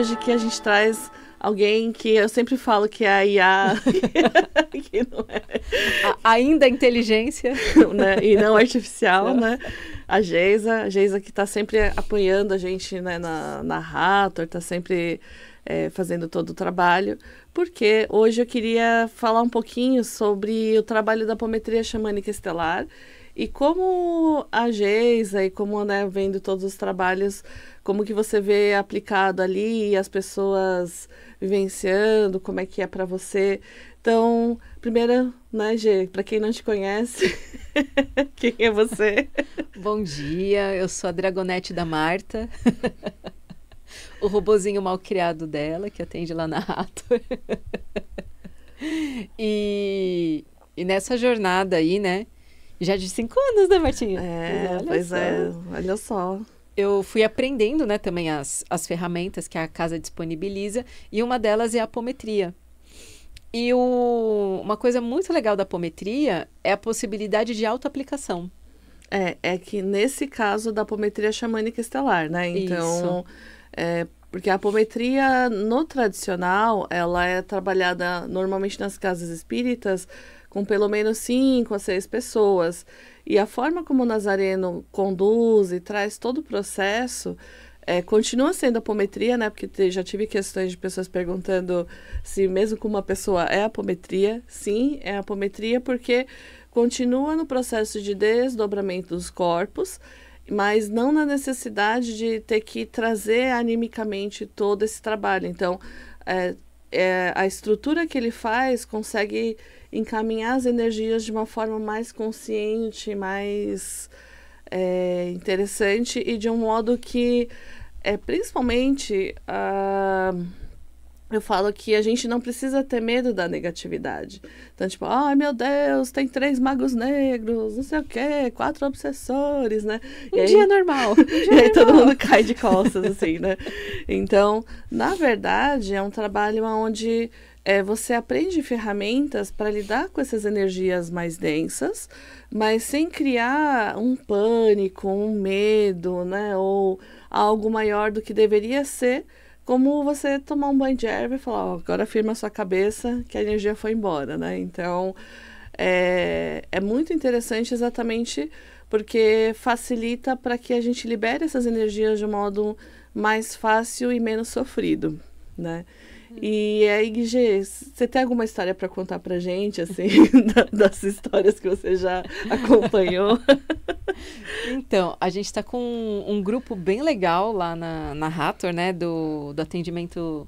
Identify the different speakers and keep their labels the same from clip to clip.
Speaker 1: hoje que a gente traz alguém que eu sempre falo que é a IA, que não é...
Speaker 2: Ainda inteligência.
Speaker 1: Né? E não artificial, né? A Geisa que está sempre apoiando a gente, né, na Hathor, está sempre fazendo todo o trabalho, porque hoje eu queria falar um pouquinho sobre o trabalho da apometria xamânica estelar e como a Geisa e como, né, vendo todos os trabalhos, como que você vê aplicado ali, as pessoas vivenciando, como é que é para você. Então, primeiro, né, Gê, para quem não te conhece, quem é você?
Speaker 2: Bom dia, eu sou a Dragonete da Marta, o robozinho mal criado dela, que atende lá na Hathor. E nessa jornada aí, né, já de 5 anos, né, Martinha?
Speaker 1: Olha só.
Speaker 2: Eu fui aprendendo, né, também as ferramentas que a casa disponibiliza, e uma delas é a apometria. E uma coisa muito legal da apometria é a possibilidade de autoaplicação.
Speaker 1: É que nesse caso da apometria xamânica estelar, né? Então, porque a apometria no tradicional, ela é trabalhada normalmente nas casas espíritas com pelo menos 5 a 6 pessoas. E a forma como o Nazareno conduz e traz todo o processo continua sendo apometria, né? Porque já tive questões de pessoas perguntando se mesmo com uma pessoa é apometria. Sim, é apometria porque continua no processo de desdobramento dos corpos, mas não na necessidade de ter que trazer animicamente todo esse trabalho. Então, a estrutura que ele faz consegue encaminhar as energias de uma forma mais consciente, mais interessante e de um modo que, principalmente, eu falo que a gente não precisa ter medo da negatividade. Então, tipo, ai meu Deus, tem 3 magos negros, não sei o quê, 4 obsessores, né?
Speaker 2: Um dia normal.
Speaker 1: E aí todo mundo cai de costas, assim, né? Então, na verdade, é um trabalho onde você aprende ferramentas para lidar com essas energias mais densas, mas sem criar um pânico, um medo, né? Ou algo maior do que deveria ser, como você tomar um banho de erva e falar, agora firma a sua cabeça que a energia foi embora, né? Então, é muito interessante exatamente porque facilita para que a gente libere essas energias de um modo mais fácil e menos sofrido, né? E aí, Gê, você tem alguma história para contar pra gente, assim, das histórias que você já acompanhou?
Speaker 2: Então, a gente está com um grupo bem legal lá na Hathor, né, do atendimento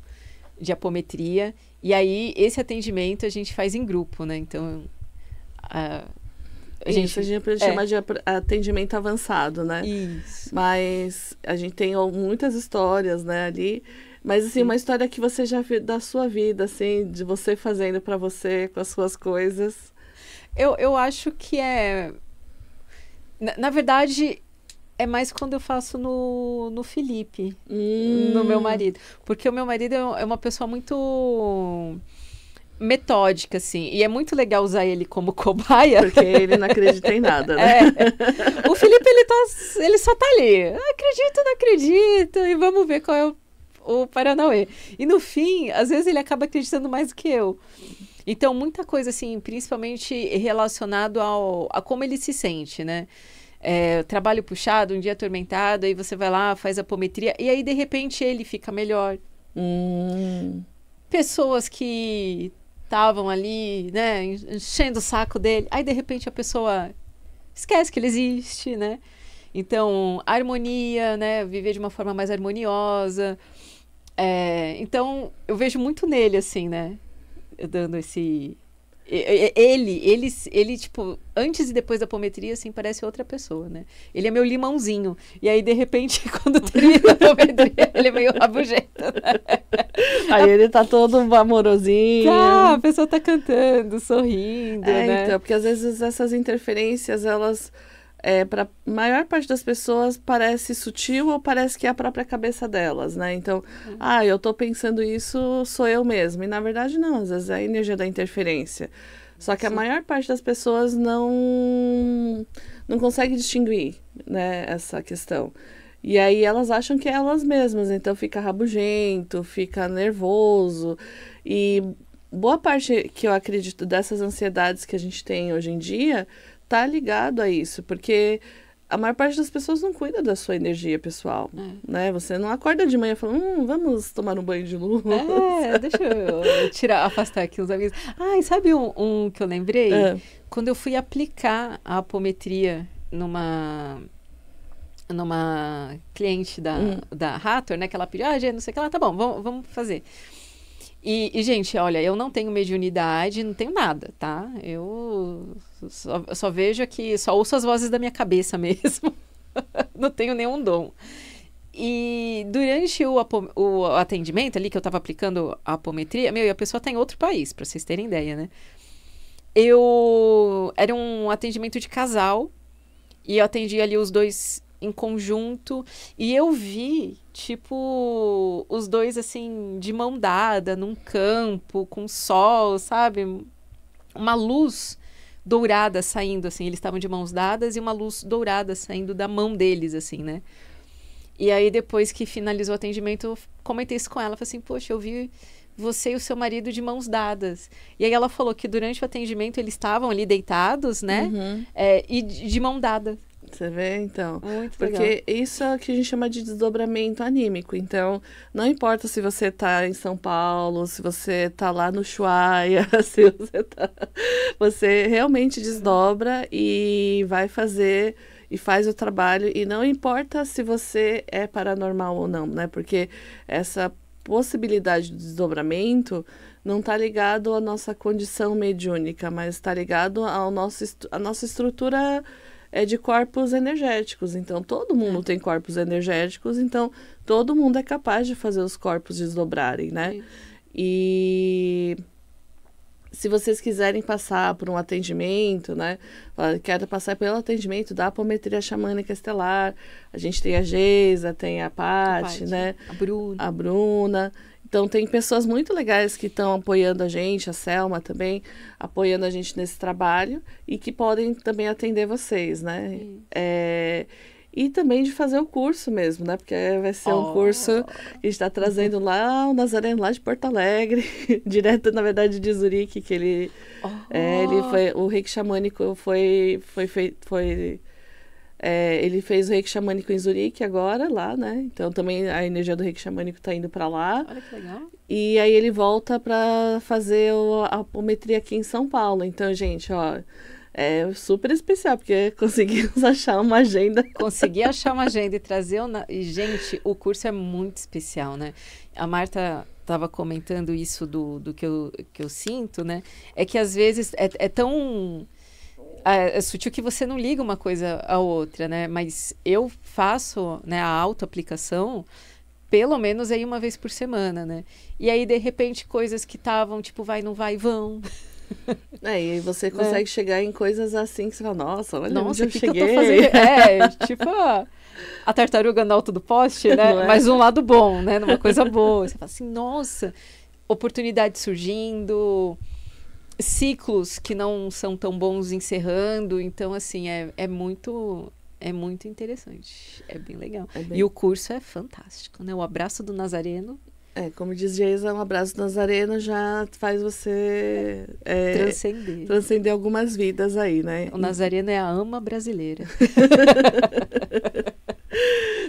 Speaker 2: de apometria. E aí, esse atendimento a gente faz em grupo, né? Então, a gente
Speaker 1: pode chamar de atendimento avançado, né?
Speaker 2: Isso.
Speaker 1: Mas a gente tem muitas histórias, né, ali. Mas, assim, uma história que você já viu da sua vida, assim, de você fazendo para você, com as suas coisas.
Speaker 2: Eu acho que Na verdade, é mais quando eu faço no Felipe, no meu marido. Porque o meu marido é uma pessoa muito metódica, assim. E é muito legal usar ele como cobaia.
Speaker 1: Porque ele não acredita em nada, né?
Speaker 2: O Felipe, ele só tá ali. Acredito, não acredito. E vamos ver qual é o Paranauê. E no fim, às vezes ele acaba acreditando mais do que eu. Então, muita coisa, assim, principalmente relacionado a como ele se sente, né? Trabalho puxado, um dia atormentado, aí você vai lá, faz apometria, e aí, de repente, ele fica melhor. Pessoas que estavam ali, né, enchendo o saco dele, aí, de repente, a pessoa esquece que ele existe, né? Então, harmonia, né? Viver de uma forma mais harmoniosa. Então, eu vejo muito nele, assim, né? Dando esse... Ele, tipo, antes e depois da apometria, assim, parece outra pessoa, né? Ele é meu limãozinho. E aí, de repente, quando termina a apometria, ele é meio rabugento, né?
Speaker 1: Aí ele tá todo amorosinho.
Speaker 2: Tá, a pessoa tá cantando, sorrindo, né?
Speaker 1: Então, porque às vezes essas interferências, elas... para a maior parte das pessoas parece sutil ou parece que é a própria cabeça delas, né? Então, eu tô pensando isso, sou eu mesma. E na verdade não, às vezes é a energia da interferência. Só que a maior parte das pessoas não consegue distinguir, né, essa questão. E aí elas acham que é elas mesmas, então fica rabugento, fica nervoso. E boa parte que eu acredito dessas ansiedades que a gente tem hoje em dia tá ligado a isso, porque a maior parte das pessoas não cuida da sua energia pessoal, né? Você não acorda de manhã e fala, vamos tomar um banho de luz.
Speaker 2: Deixa eu afastar aqui os amigos. E sabe um que eu lembrei? Quando eu fui aplicar a apometria numa cliente da Hathor, né? Que ela pediu, gente, não sei o que lá, tá bom, vamos fazer. E, gente, olha, eu não tenho mediunidade, não tenho nada, tá? Eu só vejo aqui, só ouço as vozes da minha cabeça mesmo. Não tenho nenhum dom. E durante o atendimento ali, que eu tava aplicando a apometria, e a pessoa tá em outro país, pra vocês terem ideia, né? Era um atendimento de casal, e eu atendi ali os dois em conjunto, e eu vi, tipo, os dois, assim, de mão dada, num campo, com sol, sabe? Uma luz dourada saindo, assim, eles estavam de mãos dadas e uma luz dourada saindo da mão deles, assim, né? E aí, depois que finalizou o atendimento, eu comentei isso com ela, falei assim, poxa, eu vi você e o seu marido de mãos dadas. E aí ela falou que durante o atendimento eles estavam ali deitados, né? E de mão dada.
Speaker 1: Você vê, então?
Speaker 2: Muito
Speaker 1: porque
Speaker 2: legal.
Speaker 1: Isso é o que a gente chama de desdobramento anímico. Então, não importa se você está em São Paulo, se você está lá no Ushuaia, se você tá... Você realmente desdobra e vai fazer e faz o trabalho. E não importa se você é paranormal ou não, né? Porque essa possibilidade de desdobramento não está ligado à nossa condição mediúnica, mas está ligado à nossa estrutura de corpos energéticos. Então, todo mundo tem corpos energéticos, então todo mundo é capaz de fazer os corpos desdobrarem, né? E se vocês quiserem passar por um atendimento, né? Quero passar pelo atendimento da apometria xamânica estelar. A gente tem a Geisa, tem a Paty, né? A Bruna. Então, tem pessoas muito legais que estão apoiando a gente, a Selma também, apoiando a gente nesse trabalho e que podem também atender vocês, né? E também de fazer o curso mesmo, né? Porque vai ser um curso que a gente está trazendo lá, o Nazareno lá de Porto Alegre, direto, na verdade, de Zurique, que ele foi, o reiki xamânico foi feito, ele fez o reiki xamânico em Zurique agora, lá, né? Então, também a energia do reiki xamânico está indo para lá.
Speaker 2: Olha que legal.
Speaker 1: E aí ele volta para fazer a apometria aqui em São Paulo. Então, gente, ó, é super especial, porque conseguimos achar uma agenda.
Speaker 2: Consegui achar uma agenda e trazer... E, gente, o curso é muito especial, né? A Marta estava comentando isso do que eu sinto, né? É que, às vezes, é tão... É sutil que você não liga uma coisa à outra, né? Mas eu faço, né, a autoaplicação pelo menos aí uma vez por semana, né? E aí, de repente, coisas que estavam, tipo, vai, não vai, vão.
Speaker 1: E aí você consegue chegar em coisas assim que você fala, nossa, olha onde eu cheguei.
Speaker 2: Que eu tô fazendo? Tipo a tartaruga no alto do poste, né? Mas um lado bom, né? Numa coisa boa. Você fala assim, nossa, oportunidade surgindo... ciclos que não são tão bons encerrando, então assim é muito interessante, é bem legal. E o curso é fantástico, né? O abraço do Nazareno,
Speaker 1: como diz Geisa, um abraço do Nazareno já faz você transcender algumas vidas aí, né?
Speaker 2: O Nazareno é a ama brasileira.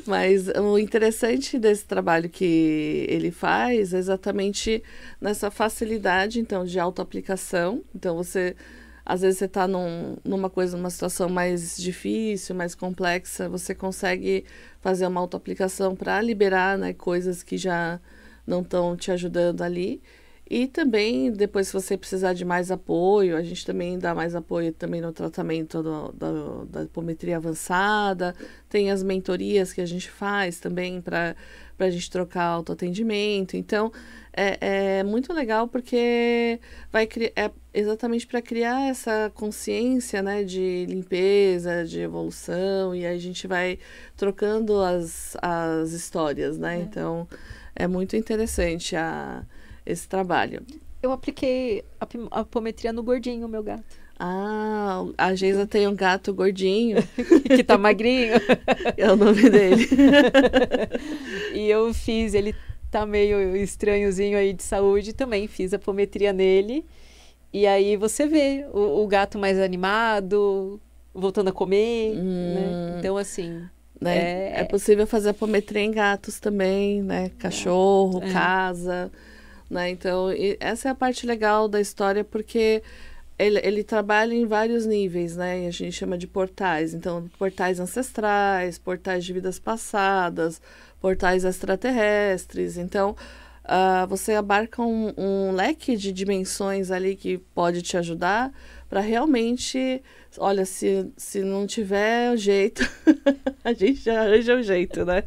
Speaker 1: Mas o interessante desse trabalho que ele faz é exatamente nessa facilidade, então, de autoaplicação. Então, às vezes você está numa situação mais difícil, mais complexa, você consegue fazer uma autoaplicação para liberar, né, coisas que já não estão te ajudando ali. E também, depois, se você precisar de mais apoio, a gente também dá mais apoio também no tratamento da apometria avançada. Tem as mentorias que a gente faz também para a gente trocar autoatendimento. Então, é muito legal porque é exatamente para criar essa consciência, né, de limpeza, de evolução, e aí a gente vai trocando as histórias, né? Então, é muito interessante esse trabalho.
Speaker 2: Eu apliquei a apometria no gordinho, meu gato.
Speaker 1: Ah, a Geisa tem um gato gordinho.
Speaker 2: Que tá magrinho.
Speaker 1: É o nome dele.
Speaker 2: E eu fiz, ele tá meio estranhozinho aí de saúde, também fiz a apometria nele. E aí você vê o gato mais animado, voltando a comer, né? Então, assim...
Speaker 1: Né? É possível fazer apometria em gatos também, né? Cachorro, casa, né? Então, essa é a parte legal da história, porque ele trabalha em vários níveis, né? E a gente chama de portais. Então, portais ancestrais, portais de vidas passadas, portais extraterrestres. Então, você abarca um leque de dimensões ali que pode te ajudar para realmente... Olha, se não tiver jeito, a gente já arranja um jeito, né?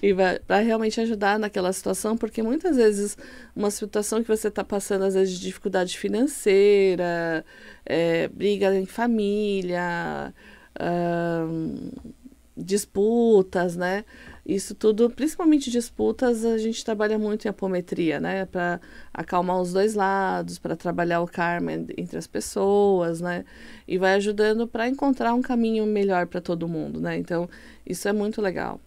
Speaker 1: E para realmente ajudar naquela situação, porque muitas vezes uma situação que você está passando, às vezes, de dificuldade financeira, briga em família, disputas, né? Isso tudo, principalmente disputas, a gente trabalha muito em apometria, né? Para acalmar os dois lados, para trabalhar o karma entre as pessoas, né? E vai ajudando para encontrar um caminho melhor para todo mundo, né? Então, isso é muito legal.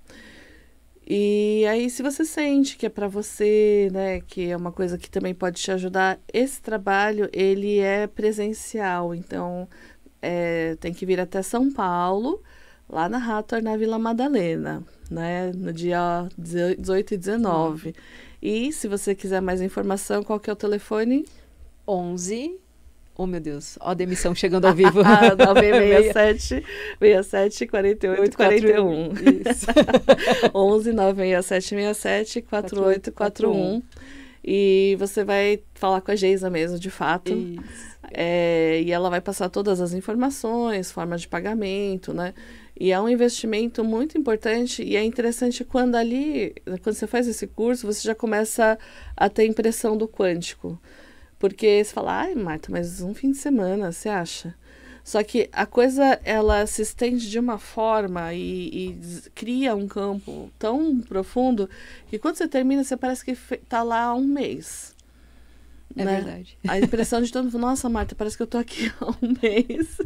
Speaker 1: E aí, se você sente que é para você, né? Que é uma coisa que também pode te ajudar, esse trabalho, ele é presencial. Então, tem que vir até São Paulo, lá na Hathor, na Vila Madalena, né? No dia 18 e 19. E se você quiser mais informação, qual que é o telefone?
Speaker 2: 11... Oh, meu Deus. Ó, a demissão chegando ao vivo.
Speaker 1: 967 67 48 41.
Speaker 2: Isso.
Speaker 1: 11 967 67 4841. E você vai falar com a Geisa mesmo, de fato.
Speaker 2: Isso.
Speaker 1: E ela vai passar todas as informações, forma de pagamento, né? E é um investimento muito importante e é interessante quando você faz esse curso, você já começa a ter impressão do quântico. Porque você fala, ai, Marta, mas um fim de semana, você acha? Só que a coisa, ela se estende de uma forma e cria um campo tão profundo que quando você termina, você parece que tá lá há um mês.
Speaker 2: É,
Speaker 1: né?
Speaker 2: verdade.
Speaker 1: A impressão de todo mundo, nossa, Marta, parece que eu tô aqui há um mês.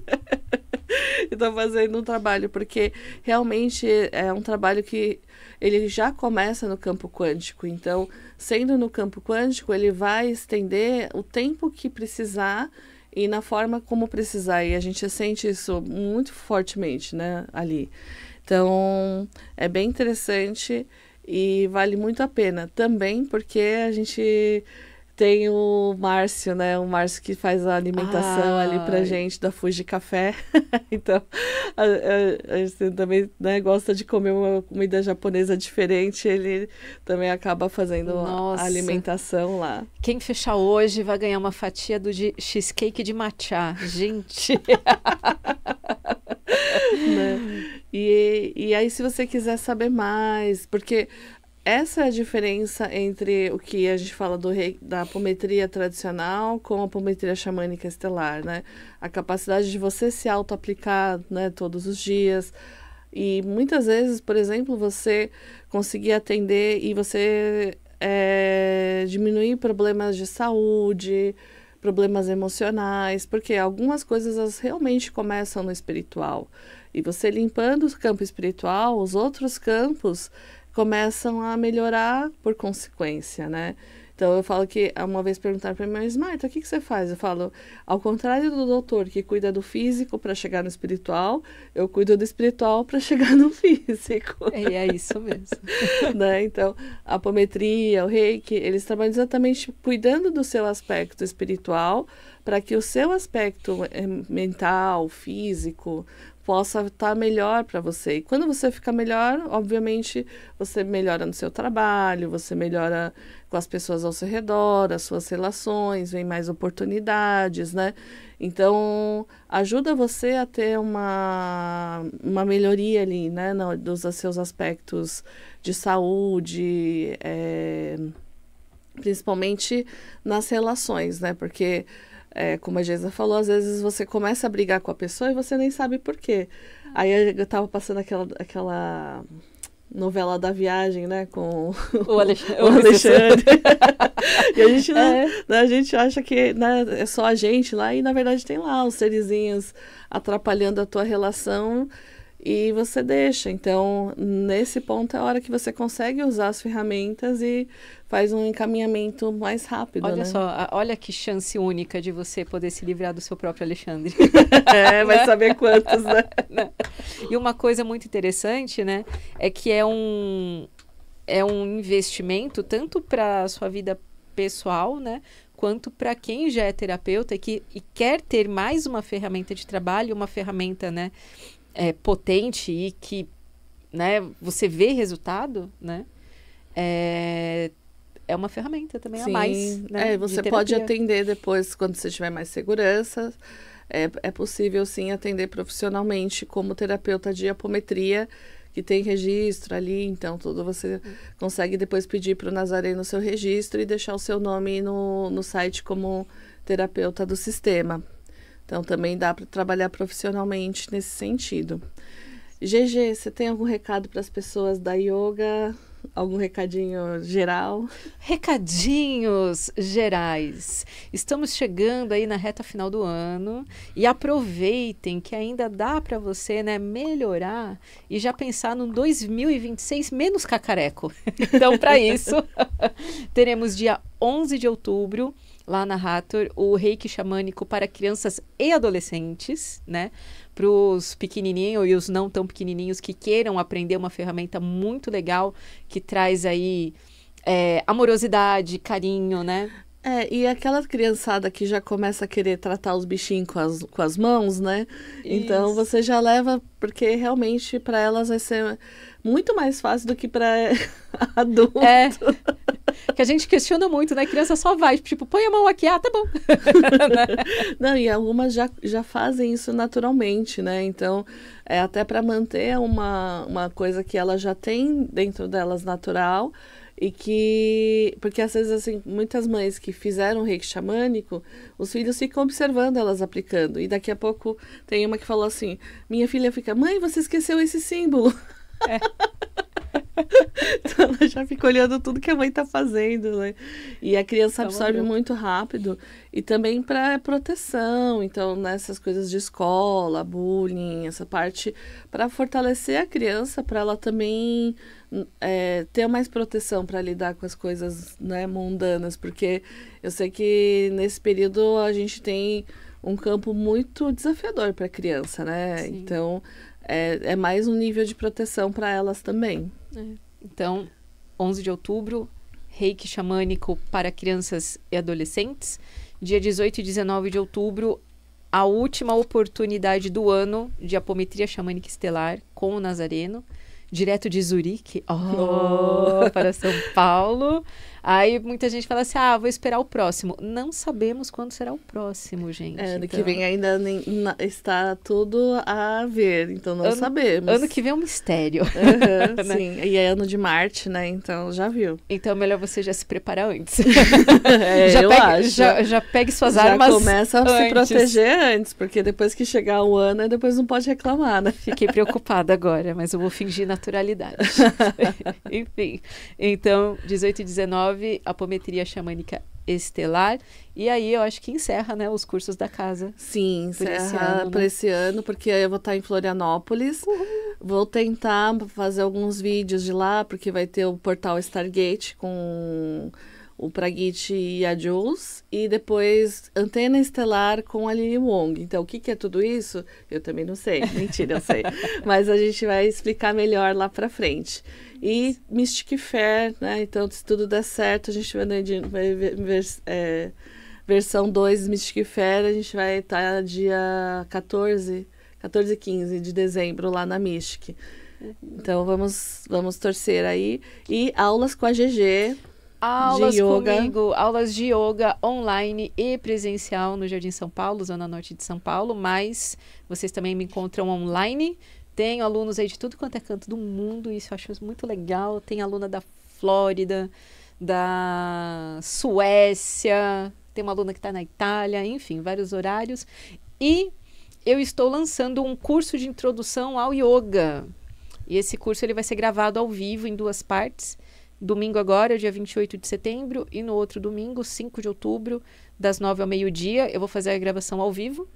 Speaker 1: E tô fazendo um trabalho, porque realmente é um trabalho que ele já começa no campo quântico. Então, sendo no campo quântico, ele vai estender o tempo que precisar e na forma como precisar. E a gente sente isso muito fortemente, né, ali. Então, é bem interessante e vale muito a pena. Também porque a gente tem o Márcio, né? O Márcio que faz a alimentação ali pra gente, da Fuji Café. Então, a gente também, né, gosta de comer uma comida japonesa diferente. Ele também acaba fazendo a alimentação lá.
Speaker 2: Quem fechar hoje vai ganhar uma fatia do cheesecake de matcha. Gente!
Speaker 1: Né? E aí, se você quiser saber mais, porque... Essa é a diferença entre o que a gente fala da apometria tradicional com a apometria xamânica estelar, né? A capacidade de você se auto-aplicar, né, todos os dias. E muitas vezes, por exemplo, você conseguir atender e você diminuir problemas de saúde, problemas emocionais, porque algumas coisas elas realmente começam no espiritual. E você limpando o campo espiritual, os outros campos começam a melhorar por consequência, né? Então, eu falo que, uma vez perguntaram para mim, mas Marta, o que você faz? Eu falo, ao contrário do doutor que cuida do físico para chegar no espiritual, eu cuido do espiritual para chegar no físico.
Speaker 2: É isso mesmo.
Speaker 1: Né? Então, a apometria, o reiki, eles trabalham exatamente cuidando do seu aspecto espiritual para que o seu aspecto mental, físico, possa estar melhor para você. E quando você fica melhor, obviamente, você melhora no seu trabalho, você melhora com as pessoas ao seu redor, as suas relações, vem mais oportunidades, né? Então, ajuda você a ter uma melhoria ali, né? Dos seus aspectos de saúde, principalmente nas relações, né? Porque... como a Geisa falou, às vezes você começa a brigar com a pessoa e você nem sabe por quê. Aí eu tava passando novela da viagem, né? Com
Speaker 2: o Alexandre.
Speaker 1: O Alexandre. E a gente, a gente acha que, né, é só a gente lá, e na verdade tem lá os serizinhos atrapalhando a tua relação e você deixa. Então, nesse ponto é a hora que você consegue usar as ferramentas e faz um encaminhamento mais rápido,
Speaker 2: olha
Speaker 1: né?
Speaker 2: só, olha que chance única de você poder se livrar do seu próprio Alexandre.
Speaker 1: Vai saber quantos, né?
Speaker 2: E uma coisa muito interessante, né, é que é um investimento tanto para a sua vida pessoal, né, quanto para quem já é terapeuta e quer ter mais uma ferramenta de trabalho, uma ferramenta, né, potente e que, né, você vê resultado, né, é uma ferramenta também a mais, né,
Speaker 1: você pode atender depois, quando você tiver mais segurança. É possível, sim, atender profissionalmente como terapeuta de apometria, que tem registro ali, então tudo você consegue depois pedir para o Nazareno o seu registro e deixar o seu nome no site como terapeuta do sistema. Então também dá para trabalhar profissionalmente nesse sentido. GG, você tem algum recado para as pessoas da yoga? Algum recadinho geral?
Speaker 2: Recadinhos gerais. Estamos chegando aí na reta final do ano e aproveitem que ainda dá para você, né, melhorar e já pensar no 2026 menos cacareco. Então, para isso, teremos dia 11 de outubro, lá na Hathor, o Reiki Xamânico para crianças e adolescentes, né? Para os pequenininhos e os não tão pequenininhos que queiram aprender uma ferramenta muito legal, que traz aí amorosidade, carinho, né?
Speaker 1: E aquela criançada que já começa a querer tratar os bichinhos com as mãos, né? Isso. Então você já leva, porque realmente para elas vai ser muito mais fácil do que para adulto.
Speaker 2: Que a gente questiona muito, né? A criança só vai, tipo, põe a mão aqui, tá bom.
Speaker 1: Não, e algumas já fazem isso naturalmente, né? Então, até para manter uma coisa que ela já tem dentro delas natural. Porque às vezes, assim, muitas mães que fizeram reiki xamânico, os filhos ficam observando elas aplicando. E daqui a pouco tem uma que falou assim, minha filha fica, mãe, você esqueceu esse símbolo. Então ela já fica olhando tudo que a mãe tá fazendo, né? E a criança absorve muito rápido. E também para proteção, então nessas coisas de escola, bullying, essa parte, para fortalecer a criança, para ela também ter mais proteção para lidar com as coisas, né, mundanas, porque eu sei que nesse período a gente tem um campo muito desafiador para a criança, né? Sim. Então é mais um nível de proteção para elas também.
Speaker 2: Então, 11 de outubro, Reiki Xamânico para crianças e adolescentes. Dia 18 e 19 de outubro, a última oportunidade do ano de apometria xamânica estelar com o Nazareno, direto de Zurique para São Paulo. Aí muita gente fala assim, vou esperar o próximo. Não sabemos quando será o próximo, gente.
Speaker 1: Ano que vem ainda está tudo a ver, então não sabemos.
Speaker 2: Ano que vem é um mistério.
Speaker 1: Né? Sim, e é ano de Marte, né? Então já viu.
Speaker 2: Então é melhor você já se preparar antes. Já pegue suas armas.
Speaker 1: Já começa a se proteger antes, porque depois que chegar o ano, depois não pode reclamar, né?
Speaker 2: Fiquei preocupada agora, mas eu vou fingir naturalidade. Enfim, então 18 e 19, apometria xamânica estelar. E aí eu acho que encerra, né, os cursos da casa.
Speaker 1: Sim, encerra por esse ano, porque eu vou estar em Florianópolis. Vou tentar fazer alguns vídeos de lá, porque vai ter o portal Stargate com o Pragit e a Jules, e depois Antena Estelar com a Lili Wong. Então, o que é tudo isso? Eu também não sei. Mentira, eu sei. Mas a gente vai explicar melhor lá pra frente. E Mystic Fair, né? Então, se tudo der certo, a gente vai ver versão 2 Mystic Fair, a gente vai estar dia 14 e 15 de dezembro lá na Mystic. Então, vamos torcer aí. E aulas com a GG.
Speaker 2: Aulas comigo, aulas de yoga online e presencial no Jardim São Paulo, Zona Norte de São Paulo, mas vocês também me encontram online. Tenho alunos aí de tudo quanto é canto do mundo, isso eu acho muito legal. Tem aluna da Flórida, da Suécia, tem uma aluna que está na Itália, enfim, vários horários. E eu estou lançando um curso de introdução ao yoga. E esse curso ele vai ser gravado ao vivo em 2 partes. Domingo agora, dia 28 de setembro, e no outro domingo, 5 de outubro, das 9 ao meio-dia, eu vou fazer a gravação ao vivo.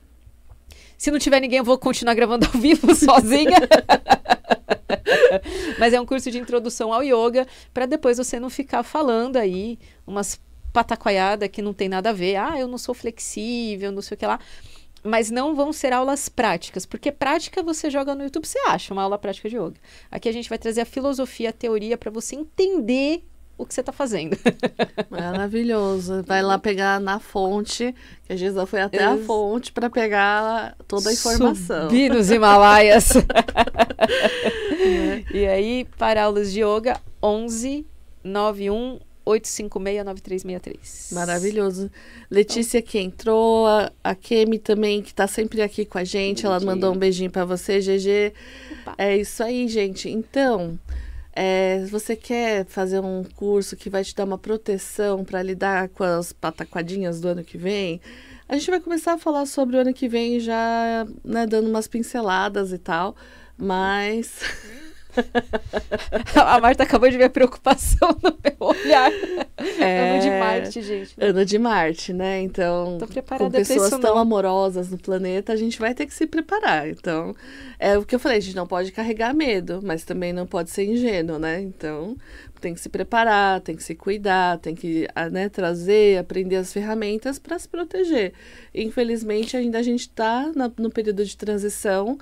Speaker 2: Se não tiver ninguém, eu vou continuar gravando ao vivo sozinha. Mas é um curso de introdução ao yoga, para depois você não ficar falando aí umas pataquaiada que não tem nada a ver. Eu não sou flexível, não sei o que lá. Mas não vão ser aulas práticas, porque prática você joga no YouTube, você acha uma aula prática de yoga. Aqui a gente vai trazer a filosofia, a teoria, para você entender o que você está fazendo.
Speaker 1: Maravilhoso. Vai lá pegar na fonte, que a Gisela foi até a fonte para pegar toda a informação.
Speaker 2: Subir nos Himalaias. E aí, para aulas de yoga, 11 91 856 9363.
Speaker 1: Maravilhoso. Letícia que entrou, a Kemi também, que está sempre aqui com a gente, ela mandou um beijinho para você, GG. Opa. É isso aí, gente. Então, se você quer fazer um curso que vai te dar uma proteção para lidar com as pataquadinhas do ano que vem, a gente vai começar a falar sobre o ano que vem já, né, dando umas pinceladas e tal, mas...
Speaker 2: A Marta acabou de ver a preocupação no meu olhar. Ano de Marte, gente.
Speaker 1: Ano de Marte, né? Então, com pessoas tão amorosas no planeta, a gente vai ter que se preparar. Então, é o que eu falei, a gente não pode carregar medo, mas também não pode ser ingênuo, né? Então, tem que se preparar, tem que se cuidar, tem que, né, trazer, aprender as ferramentas para se proteger. Infelizmente, ainda a gente está no período de transição,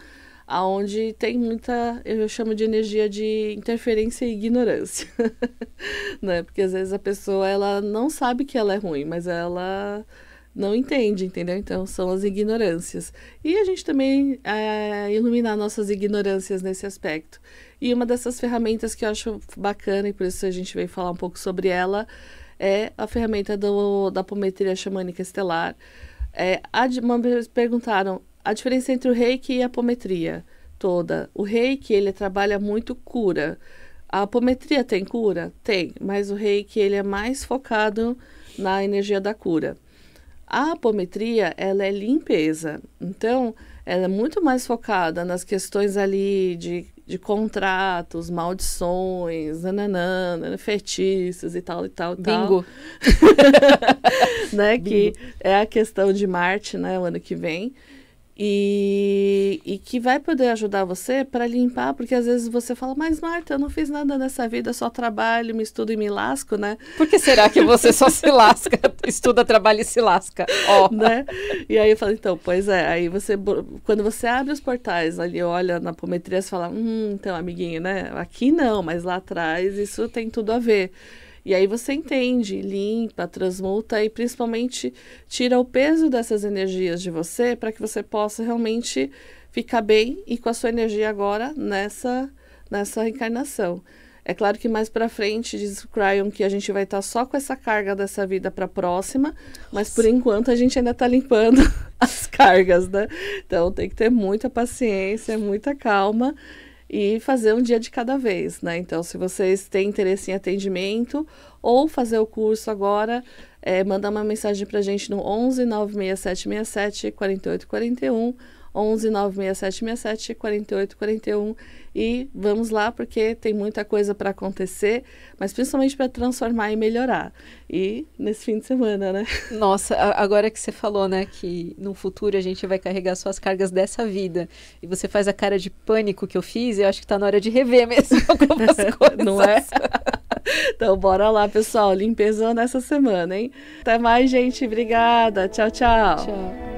Speaker 1: onde tem muita, eu chamo de energia de interferência e ignorância, né? Porque às vezes a pessoa, ela não sabe que ela é ruim, mas ela não entende, entendeu? Então, são as ignorâncias. E a gente também iluminar nossas ignorâncias nesse aspecto. E uma dessas ferramentas que eu acho bacana, e por isso a gente veio falar um pouco sobre ela, é a ferramenta da apometria xamânica estelar. Perguntaram a diferença entre o reiki e a apometria toda. O reiki, ele trabalha muito cura. A apometria tem cura? Tem, mas o reiki, ele é mais focado na energia da cura. A apometria, ela é limpeza. Então, ela é muito mais focada nas questões ali de contratos, maldições, feitiços e tal, e tal, e tal.
Speaker 2: Bingo.
Speaker 1: Né?
Speaker 2: Bingo.
Speaker 1: Que é a questão de Marte, né? O ano que vem. E que vai poder ajudar você para limpar, porque às vezes você fala, mas Marta, eu não fiz nada nessa vida, só trabalho, me estudo e me lasco, né?
Speaker 2: Por que será que você só se lasca, estuda, trabalha e se lasca?
Speaker 1: Né? E aí eu falo, então, pois é, aí você, quando você abre os portais ali, olha na apometria, você fala, então, amiguinho, né? Aqui não, mas lá atrás isso tem tudo a ver. E aí você entende, limpa, transmuta e principalmente tira o peso dessas energias de você para que você possa realmente ficar bem e com a sua energia agora nessa reencarnação. É claro que mais para frente, diz o Cryon, que a gente vai estar só com essa carga dessa vida para a próxima, mas por enquanto a gente ainda está limpando as cargas, né? Então tem que ter muita paciência, muita calma e fazer um dia de cada vez, né? Então, se vocês têm interesse em atendimento ou fazer o curso agora, manda uma mensagem pra gente no 11 96767 4841, 11 96767 4841 e vamos lá, porque tem muita coisa para acontecer, mas principalmente para transformar e melhorar. E nesse fim de semana, né?
Speaker 2: Nossa, agora que você falou, né, que no futuro a gente vai carregar suas cargas dessa vida, e você faz a cara de pânico que eu fiz, eu acho que tá na hora de rever mesmo algumas coisas.
Speaker 1: Não é? Então, bora lá, pessoal. Limpezão nessa semana, hein? Até mais, gente. Obrigada. Tchau, tchau.
Speaker 2: Tchau.